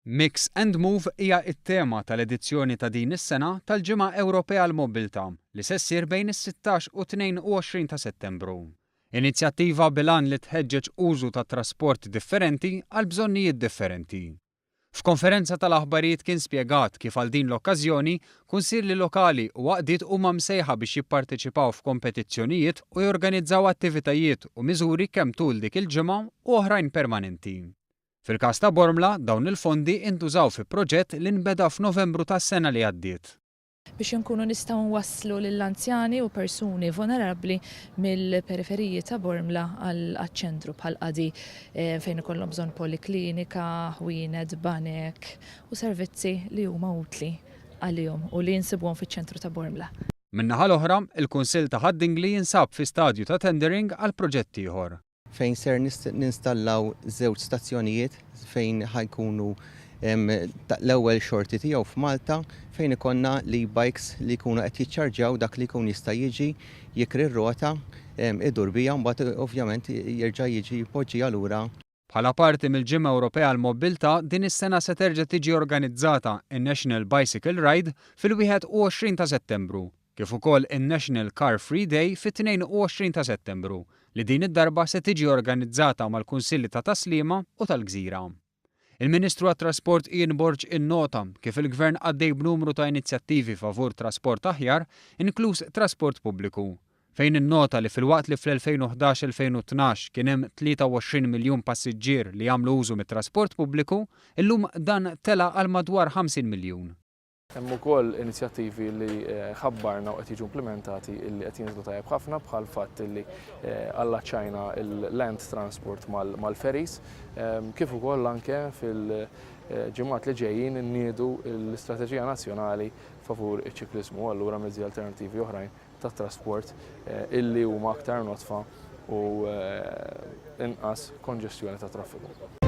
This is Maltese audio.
Mix and Move hija t-tema tal-edizzjoni ta' din is-sena tal-Ġimgħa Ewropea għall-Mobilità li se ssir bejn is-16 u 22 ta' Settembru. Inizjattiva bilan li tħeġġeġ użu ta' trasport differenti għal bżonnijiet differenti. F'konferenza tal-aħbarijiet kien spjegat kif għal din l-okkażjoni kunsilli lokali u għaqdiet huma msejħa biex jipparteċipaw f'kompetizzjonijiet u jorganizzaw attivitajiet u miżuri kemm tul dik il-ġimgħa u oħrajn permanenti. Fil-każ ta' Bormla, dawn il-fondi intużaw fi proġett li nbeda f'Novembru tas-sena li għaddiet. Biex inkunu nistgħu nwasslu lill-anzjani u persuni vulnerabbli mill-periferiji ta' Bormla għall-ċentru bħal qadi fejn ikollhom bżonn poliklinika, ħwienet, banek u servizzi li huma utli għalihom u li jinsibuhom fiċ-ċentru ta' Bormla. Min-naħa l-oħra, il-Kunsill ta' Haddingli jinsab fi stadju ta' tendering għal proġett ieħor. Fejn ser ninstallaw żewġ stazzjonijiet fejn ħajkunu l-ewwel xorti tiegħu f'Malta fejn ikonna l-e-bikes li jkunu qed jiċċarġjaw dak li jkun jista' jiġi jikri r-rota idur bija mbagħad ovvjament jerġa' jiġi jpoġġiha lura. Bħala parti mill-Ġimgħa Ewropea għall-Mobilità din is-sena se terġa' tiġi organizzata in-National Bicycle Ride fil-21 ta' Settembru, kif ukoll in-National Car Free Day fit-22 ta' Settembru, li din id-darba se tiġi organizzata mal-Kunsilli ta' Taslima u tal-Gżira. Il-Ministru għat-Trasport Ian Borg innota kif il-Gvern għaddej b'numru ta' inizjattivi favur trasport aħjar, inkluż trasport pubbliku, fejn innota li fil-waqt li fl-2011-2012 kien hemm 23 miljun passiġġier li jagħmlu użu mit-trasport pubbliku, illum dan tela għal madwar 50 miljun. Hemm ukoll inizjattivi li ħabbarna u qed jiġu implementati li qed jinżlu tajjeb ħafna bħal fatt li allaċċajna l-land transport mal-ferries, kif ukoll anke fil-ġimgħat li ġejjin inniedu l-Istrateġija Nazzjonali favur iċ-ċikliżmu, allura mezzi alternattivi oħrajn tat-trasport illi huma aktar notfa u inqas konġestjoni ta' traffiku.